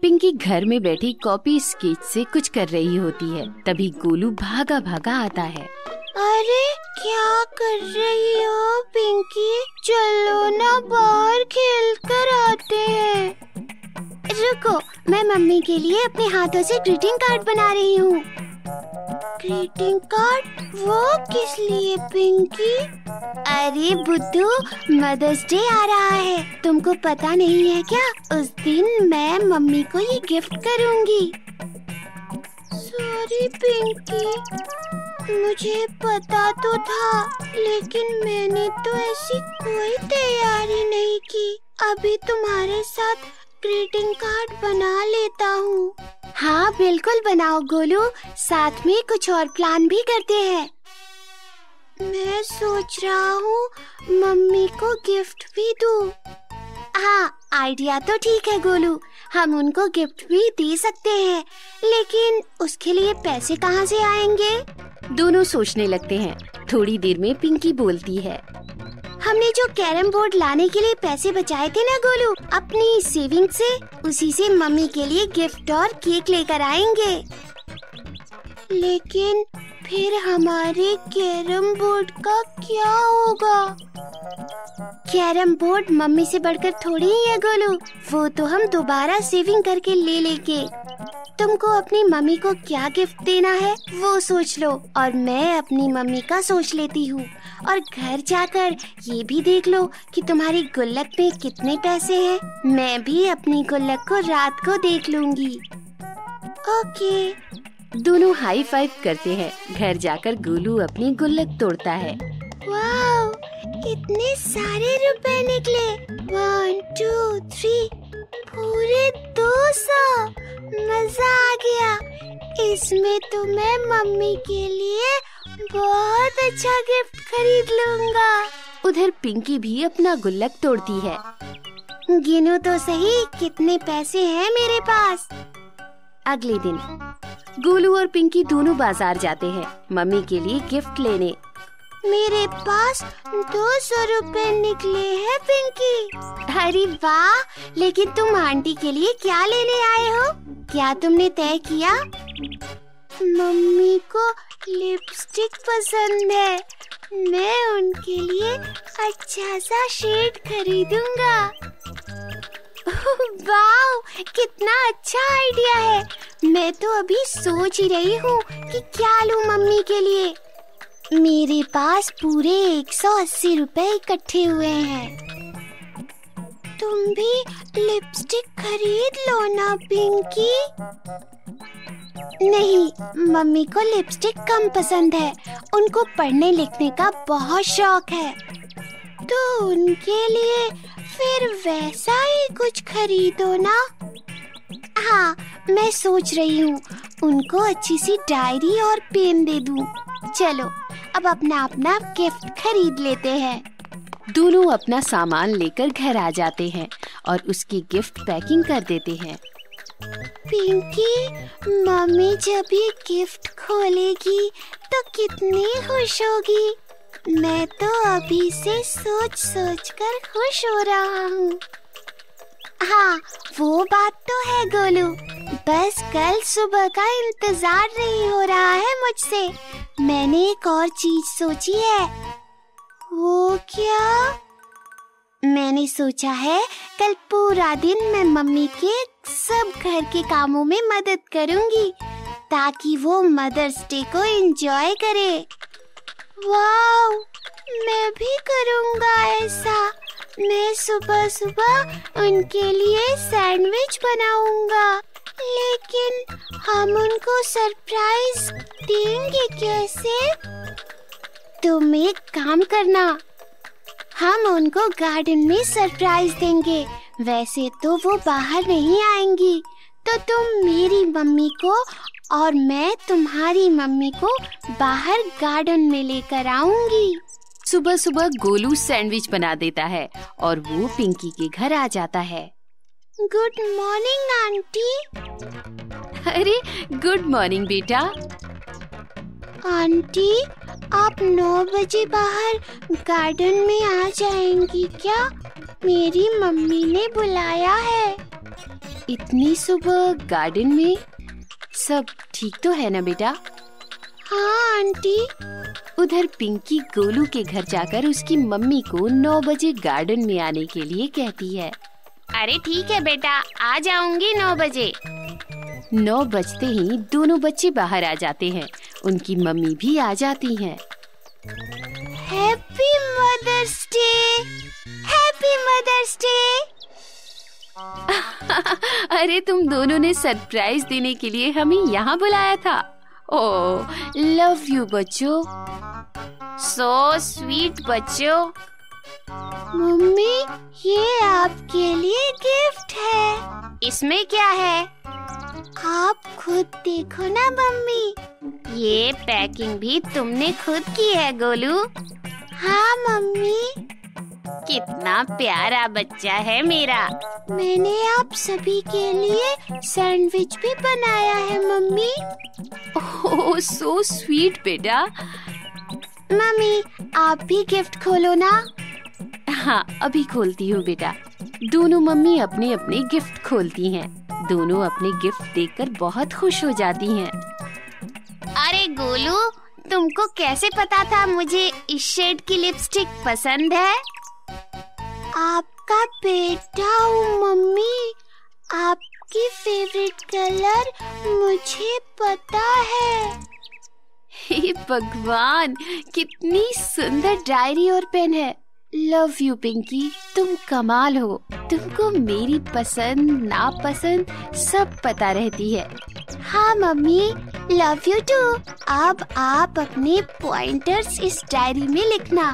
पिंकी घर में बैठी कॉपी स्केच से कुछ कर रही होती है। तभी गोलू भागा भागा आता है। अरे क्या कर रही हो पिंकी? चलो ना बाहर खेल कर आते हैं। रुको, मैं मम्मी के लिए अपने हाथों से ग्रीटिंग कार्ड बना रही हूँ। Greeting card? वो किस लिए पिंकी? अरे बुद्धू, मदर्स डे आ रहा है, तुमको पता नहीं है क्या? उस दिन मैं मम्मी को ये गिफ्ट करूँगी। सॉरी पिंकी, मुझे पता तो था, लेकिन मैंने तो ऐसी कोई तैयारी नहीं की। अभी तुम्हारे साथ ग्रीटिंग कार्ड बना लेता हूँ। हाँ बिल्कुल बनाओ गोलू, साथ में कुछ और प्लान भी करते हैं। मैं सोच रहा हूँ मम्मी को गिफ्ट भी दूँ। हाँ आइडिया तो ठीक है गोलू, हम उनको गिफ्ट भी दे सकते हैं, लेकिन उसके लिए पैसे कहाँ से आएंगे? दोनों सोचने लगते हैं। थोड़ी देर में पिंकी बोलती है, हमने जो कैरम बोर्ड लाने के लिए पैसे बचाए थे ना गोलू, अपनी सेविंग से, उसी से मम्मी के लिए गिफ्ट और केक लेकर आएंगे। लेकिन फिर हमारे कैरम बोर्ड का क्या होगा? कैरम बोर्ड मम्मी से बढ़कर थोड़ी ही है गोलू, वो तो हम दोबारा सेविंग करके ले लेंगे। तुमको अपनी मम्मी को क्या गिफ्ट देना है वो सोच लो, और मैं अपनी मम्मी का सोच लेती हूँ। और घर जाकर ये भी देख लो कि तुम्हारी गुल्लक में कितने पैसे हैं। मैं भी अपनी गुल्लक को रात को देख लूँगी। ओके। दोनों हाई फाइव करते हैं। घर जाकर गोलू अपनी गुल्लक तोड़ता है। वाव, कितने सारे रुपए निकले। 1 2 3, पूरे 200। मजा आ गया। इसमें तो मैं मम्मी के लिए बहुत अच्छा गिफ्ट खरीद लूँगा। उधर पिंकी भी अपना गुल्लक तोड़ती है। गिनो तो सही कितने पैसे हैं मेरे पास। अगले दिन गोलू और पिंकी दोनों बाजार जाते हैं मम्मी के लिए गिफ्ट लेने। मेरे पास 200 रुपए निकले हैं पिंकी। अरे वाह, लेकिन तुम आंटी के लिए क्या लेने आए हो? क्या तुमने तय किया? मम्मी को लिपस्टिक पसंद है, मैं उनके लिए अच्छा सा शेड खरीदूंगा। वाह, कितना अच्छा आइडिया है। मैं तो अभी सोच ही रही हूँ कि क्या लूँ मम्मी के लिए। मेरे पास पूरे 180 रुपए इकट्ठे हुए हैं। तुम भी लिपस्टिक खरीद लो ना पिंकी। नहीं, मम्मी को लिपस्टिक कम पसंद है, उनको पढ़ने लिखने का बहुत शौक है। तो उनके लिए फिर वैसा ही कुछ खरीदो ना। हाँ, मैं सोच रही हूँ उनको अच्छी सी डायरी और पेन दे दूँ। चलो अब अपना अपना गिफ्ट खरीद लेते हैं। दोनों अपना सामान लेकर घर आ जाते हैं और उसकी गिफ्ट पैकिंग कर देते हैं। पिंकी, मम्मी जब ये गिफ्ट खोलेगी तो कितनी खुश होगी। मैं तो अभी से सोच सोच कर खुश हो रहा हूँ। हाँ, वो बात तो है गोलू, बस कल सुबह का इंतजार नहीं हो रहा है मुझसे। मैंने एक और चीज सोची है। वो क्या? मैंने सोचा है कल पूरा दिन मैं मम्मी के सब घर के कामों में मदद करूंगी, ताकि वो मदर्स डे को एंजॉय करे। वाव, मैं भी करूंगा ऐसा। मैं सुबह सुबह उनके लिए सैंडविच बनाऊंगा, लेकिन हम उनको सरप्राइज देंगे कैसे? तुम एक काम करना, हम उनको गार्डन में सरप्राइज देंगे। वैसे तो वो बाहर नहीं आएंगी, तो तुम मेरी मम्मी को और मैं तुम्हारी मम्मी को बाहर गार्डन में लेकर आऊंगी। सुबह सुबह गोलू सैंडविच बना देता है और वो पिंकी के घर आ जाता है। Good morning aunty. अरे गुड मॉर्निंग बेटा। आंटी, आप 9 बजे बाहर गार्डन में आ जाएंगी क्या? मेरी मम्मी ने बुलाया है। इतनी सुबह गार्डन में? सब ठीक तो है ना बेटा? हाँ आंटी। उधर पिंकी गोलू के घर जाकर उसकी मम्मी को 9 बजे गार्डन में आने के लिए कहती है। अरे ठीक है बेटा, आ जाऊंगी 9 बजे। 9 बजते ही दोनों बच्चे बाहर आ जाते हैं। उनकी मम्मी भी आ जाती हैं। Happy mother's day, happy mother's day. अरे तुम दोनों ने सरप्राइज देने के लिए हमें यहाँ बुलाया था। ओह, लव यू बच्चों। सो स्वीट बच्चों। मम्मी, ये आपके लिए गिफ्ट है। इसमें क्या है? आप खुद देखो ना मम्मी। ये पैकिंग भी तुमने खुद की है गोलू। हाँ मम्मी। कितना प्यारा बच्चा है मेरा। मैंने आप सभी के लिए सैंडविच भी बनाया है मम्मी। ओह, सो स्वीट बेटा। मम्मी, आप भी गिफ्ट खोलो ना। हाँ, अभी खोलती हूँ बेटा। दोनों मम्मी अपने अपने गिफ्ट खोलती हैं। दोनों अपने गिफ्ट देखकर बहुत खुश हो जाती हैं। अरे गोलू, तुमको कैसे पता था मुझे इस शेड की लिपस्टिक पसंद है? आपका बेटा हूँ मम्मी। आपकी फेवरेट कलर मुझे पता है। हे भगवान, कितनी सुंदर डायरी और पेन है। लव यू पिंकी, तुम कमाल हो। तुमको मेरी पसंद नापसंद सब पता रहती है। हाँ मम्मी, लव यू टू। अब आप अपने पॉइंटर्स इस डायरी में लिखना।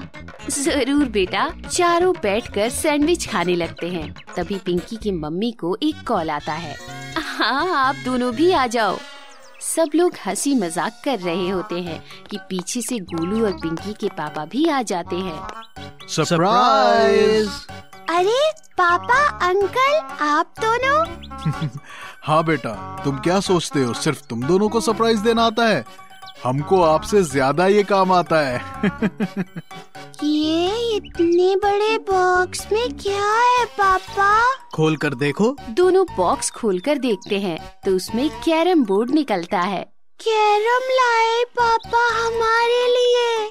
जरूर बेटा। चारों बैठकर सैंडविच खाने लगते हैं। तभी पिंकी की मम्मी को एक कॉल आता है। हाँ, आप दोनों भी आ जाओ। सब लोग हंसी मजाक कर रहे होते हैं कि पीछे से गोलू और पिंकी के पापा भी आ जाते हैं। सरप्राइज! अरे पापा, अंकल, आप दोनों? हाँ बेटा, तुम क्या सोचते हो सिर्फ तुम दोनों को सरप्राइज देना आता है? हमको आपसे ज्यादा ये काम आता है। ये इतने बड़े बॉक्स में क्या है पापा? खोल कर देखो। दोनों बॉक्स खोलकर देखते हैं तो उसमें कैरम बोर्ड निकलता है। कैरम लाए पापा हमारे लिए।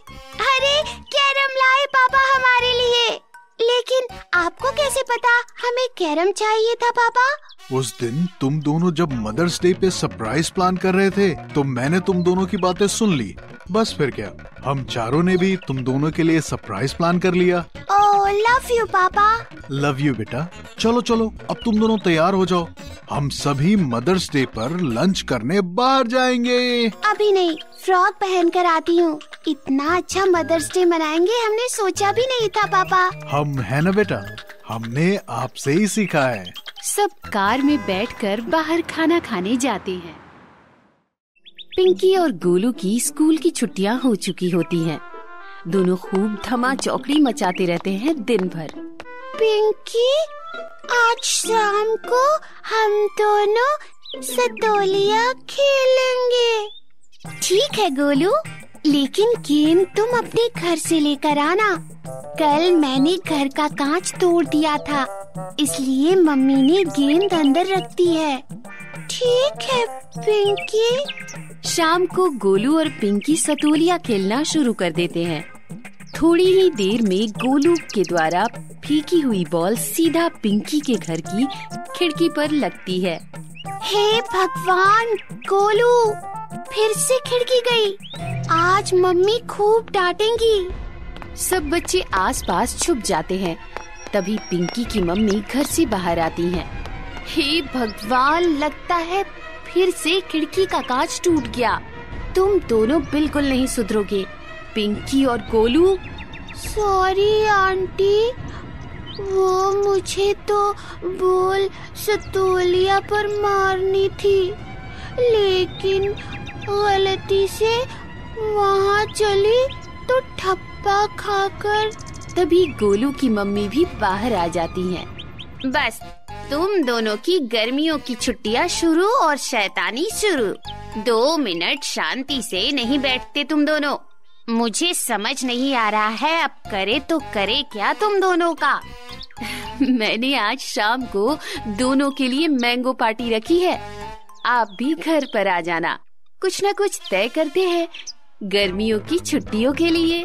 अरे कैरम लाए पापा हमारे लिए। लेकिन आपको कैसे पता हमें कैरम चाहिए था पापा? उस दिन तुम दोनों जब मदर्स डे पे सरप्राइज प्लान कर रहे थे तो मैंने तुम दोनों की बातें सुन ली। बस फिर क्या, हम चारों ने भी तुम दोनों के लिए सरप्राइज प्लान कर लिया। ओह, लव यू पापा। लव यू बेटा। चलो चलो, अब तुम दोनों तैयार हो जाओ। हम सभी मदर्स डे पर लंच करने बाहर जाएंगे। अभी नहीं, फ्रॉक पहन कर आती हूँ। इतना अच्छा मदर्स डे मनाएंगे हमने सोचा भी नहीं था पापा। हम है ना बेटा, हमने आपसे ही सीखा है। सब कार में बैठकर बाहर खाना खाने जाते हैं। पिंकी और गोलू की स्कूल की छुट्टियां हो चुकी होती हैं। दोनों खूब धमा चौकड़ी मचाते रहते हैं दिन भर। पिंकी, आज शाम को हम दोनों सतोलिया खेलेंगे। ठीक है गोलू, लेकिन गेंद तुम अपने घर से लेकर आना। कल मैंने घर का कांच तोड़ दिया था, इसलिए मम्मी ने गेंद अंदर रख दी है। ठीक है पिंकी। शाम को गोलू और पिंकी सतोलिया खेलना शुरू कर देते हैं। थोड़ी ही देर में गोलू के द्वारा फेंकी हुई बॉल सीधा पिंकी के घर की खिड़की पर लगती है। हे भगवान, गोलू फिर से खिड़की गई। आज मम्मी खूब डांटेंगी। सब बच्चे आसपास छुप जाते हैं। तभी पिंकी की मम्मी घर से बाहर आती हैं। हे भगवान, लगता है फिर से खिड़की का कांच टूट गया। तुम दोनों बिल्कुल नहीं सुधरोगे, पिंकी और गोलू। सॉरी आंटी, वो मुझे तो बॉल सतोलिया पर मारनी थी, लेकिन गलती से वहाँ चली तो ठप्पा खाकर। तभी गोलू की मम्मी भी बाहर आ जाती हैं। बस तुम दोनों की गर्मियों की छुट्टियाँ शुरू और शैतानी शुरू। 2 मिनट शांति से नहीं बैठते तुम दोनों। मुझे समझ नहीं आ रहा है अब करे तो करे क्या तुम दोनों का। मैंने आज शाम को दोनों के लिए मैंगो पार्टी रखी है। आप भी घर पर आ जाना। कुछ न कुछ तय करते हैं गर्मियों की छुट्टियों के लिए।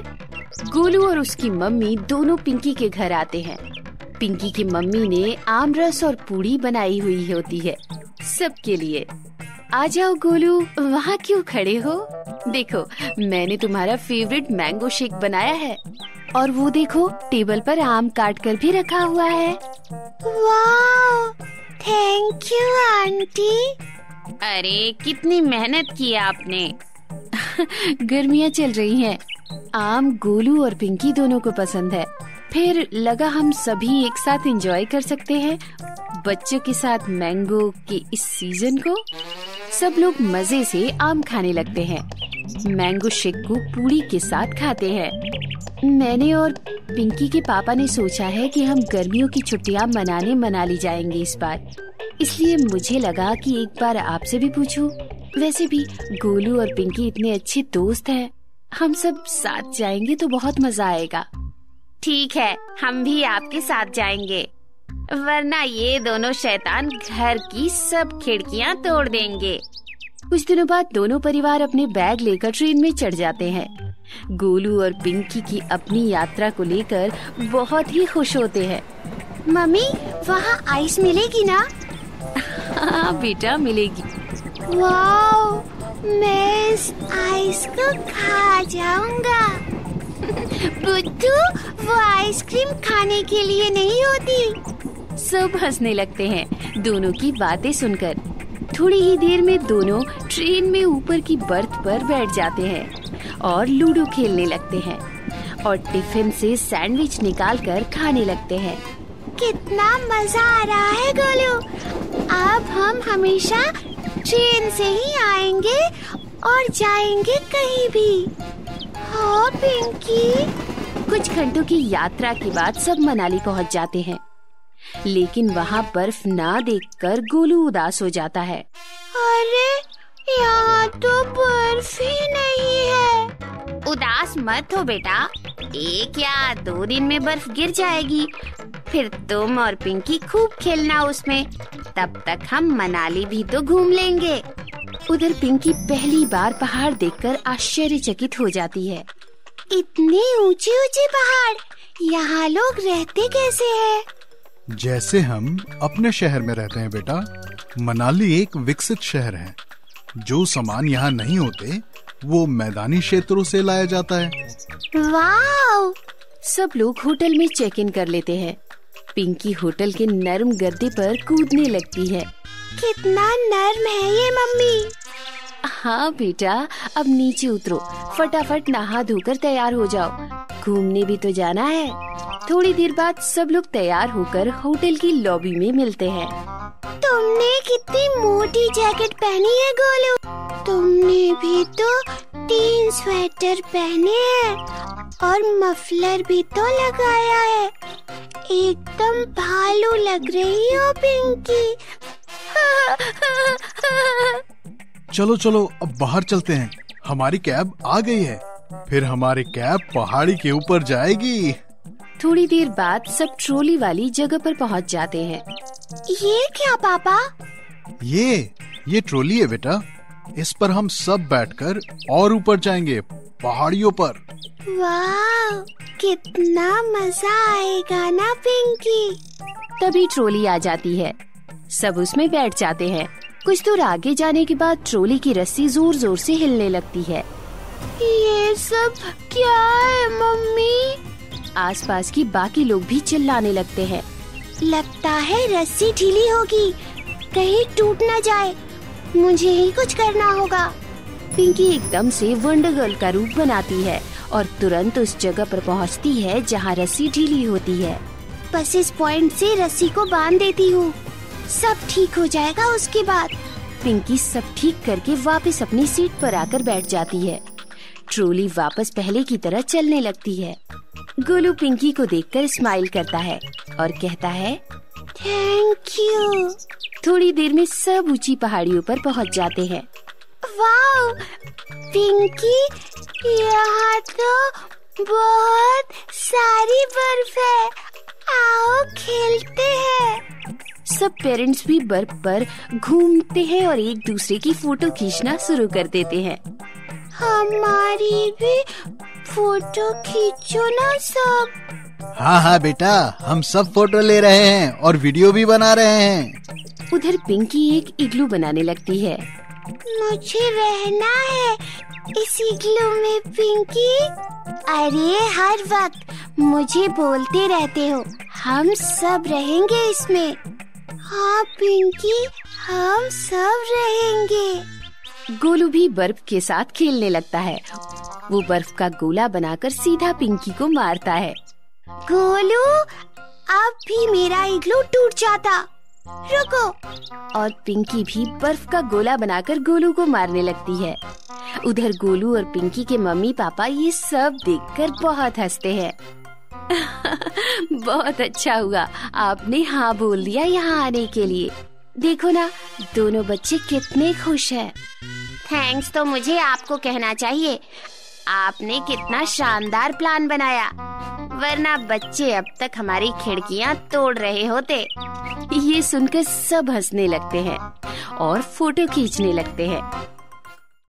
गोलू और उसकी मम्मी दोनों पिंकी के घर आते हैं। पिंकी की मम्मी ने आम रस और पूड़ी बनाई हुई होती है सबके लिए। आ जाओ गोलू, वहाँ क्यों खड़े हो? देखो, मैंने तुम्हारा फेवरेट मैंगो शेक बनाया है। और वो देखो, टेबल पर आम काट कर भी रखा हुआ है। वाह, थैंक यू आंटी। अरे कितनी मेहनत की आपने। गर्मियाँ चल रही हैं। आम गोलू और पिंकी दोनों को पसंद है। फिर लगा हम सभी एक साथ एंजॉय कर सकते हैं बच्चों के साथ मैंगो के इस सीजन को। सब लोग मजे से आम खाने लगते हैं। मैंगो शेक को पूड़ी के साथ खाते हैं। मैंने और पिंकी के पापा ने सोचा है कि हम गर्मियों की छुट्टियां मनाने मनाली जाएंगे इस बार। इसलिए मुझे लगा कि एक बार आपसे भी पूछूं। वैसे भी गोलू और पिंकी इतने अच्छे दोस्त हैं। हम सब साथ जाएंगे तो बहुत मजा आएगा। ठीक है, हम भी आपके साथ जाएंगे, वरना ये दोनों शैतान घर की सब खिड़कियां तोड़ देंगे। कुछ दिनों बाद दोनों परिवार अपने बैग लेकर ट्रेन में चढ़ जाते हैं। गोलू और पिंकी की अपनी यात्रा को लेकर बहुत ही खुश होते हैं। मम्मी, वहाँ आइस मिलेगी ना? हाँ बेटा, मिलेगी। वाह, मैं इस आइस को खा जाऊंगा। बुद्धू, वो आइसक्रीम खाने के लिए नहीं होती। सब हंसने लगते हैं दोनों की बातें सुनकर। थोड़ी ही देर में दोनों ट्रेन में ऊपर की बर्थ पर बैठ जाते हैं और लूडो खेलने लगते हैं और टिफिन से सैंडविच निकालकर खाने लगते हैं। कितना मजा आ रहा है गोलू। अब हम हमेशा ट्रेन से ही आएंगे और जाएंगे कहीं भी। हाँ पिंकी। कुछ घंटों की यात्रा के बाद सब मनाली पहुंच जाते हैं, लेकिन वहाँ बर्फ ना देखकर गोलू उदास हो जाता है। अरे, यहाँ तो बर्फ ही नहीं है। उदास मत हो बेटा, 1 या 2 दिन में बर्फ गिर जाएगी। फिर तुम और पिंकी खूब खेलना उसमें। तब तक हम मनाली भी तो घूम लेंगे। उधर पिंकी पहली बार पहाड़ देखकर आश्चर्यचकित हो जाती है। इतने ऊंचे ऊंचे पहाड़, यहाँ लोग रहते कैसे हैं? जैसे हम अपने शहर में रहते हैं बेटा। मनाली एक विकसित शहर है। जो सामान यहाँ नहीं होते वो मैदानी क्षेत्रों से लाया जाता है। वाव! सब लोग होटल में चेक इन कर लेते हैं। पिंकी होटल के नरम गद्दे पर कूदने लगती है। कितना नर्म है ये मम्मी। हाँ बेटा, अब नीचे उतरो, फटाफट नहा धोकर तैयार हो जाओ। घूमने भी तो जाना है। थोड़ी देर बाद सब लोग तैयार होकर होटल की लॉबी में मिलते हैं। तुमने कितनी मोटी जैकेट पहनी है गोलू। तुमने भी तो 3 स्वेटर पहने हैं और मफलर भी तो लगाया है। एकदम भालू लग रही हो पिंकी। चलो चलो, अब बाहर चलते हैं। हमारी कैब आ गई है। फिर हमारी कैब पहाड़ी के ऊपर जाएगी। थोड़ी देर बाद सब ट्रॉली वाली जगह पर पहुंच जाते हैं। ये क्या पापा? ये ट्रॉली है बेटा। इस पर हम सब बैठकर और ऊपर जाएंगे, पहाड़ियों पर। वाह, कितना मजा आएगा ना पिंकी। तभी ट्रॉली आ जाती है। सब उसमें बैठ जाते हैं। कुछ दूर आगे जाने के बाद ट्रॉली की रस्सी जोर जोर से हिलने लगती है। ये सब क्या है मम्मी? आसपास की बाकी लोग भी चिल्लाने लगते हैं। लगता है रस्सी ढीली होगी, कहीं टूट न जाए। मुझे ही कुछ करना होगा। पिंकी एकदम से वंडर गर्ल का रूप बनाती है और तुरंत उस जगह पर पहुंचती है जहां रस्सी ढीली होती है। बस इस पॉइंट से रस्सी को बांध देती हूँ, सब ठीक हो जाएगा उसके बाद। पिंकी सब ठीक करके वापस अपनी सीट पर आकर बैठ जाती है। ट्रॉली वापस पहले की तरह चलने लगती है। गोलू पिंकी को देखकर स्माइल करता है और कहता है, थैंक यू। थोड़ी देर में सब ऊंची पहाड़ियों पर पहुंच जाते हैं। वाओ पिंकी, यहाँ तो बहुत सारी बर्फ है। आओ खेलते हैं। सब पेरेंट्स भी बर्फ पर घूमते हैं और एक दूसरे की फोटो खींचना शुरू कर देते हैं। हमारी भी फोटो खींचो ना सब। हाँ हाँ बेटा, हम सब फोटो ले रहे हैं और वीडियो भी बना रहे हैं। उधर पिंकी एक इग्लू बनाने लगती है। मुझे रहना है इस इग्लू में पिंकी। अरे हर वक्त मुझे बोलते रहते हो, हम सब रहेंगे इसमें। हाँ पिंकी, हम सब रहेंगे। गोलू भी बर्फ के साथ खेलने लगता है। वो बर्फ का गोला बनाकर सीधा पिंकी को मारता है। गोलू, अब भी मेरा इग्लू टूट जाता। रुको। और पिंकी भी बर्फ का गोला बनाकर गोलू को मारने लगती है। उधर गोलू और पिंकी के मम्मी पापा ये सब देखकर बहुत हंसते हैं। बहुत अच्छा हुआ आपने हाँ बोल दिया यहाँ आने के लिए। देखो ना, दोनों बच्चे कितने खुश हैं। थैंक्स तो मुझे आपको कहना चाहिए। आपने कितना शानदार प्लान बनाया, वरना बच्चे अब तक हमारी खिड़कियाँ तोड़ रहे होते। ये सुनकर सब हंसने लगते हैं और फोटो खींचने लगते हैं।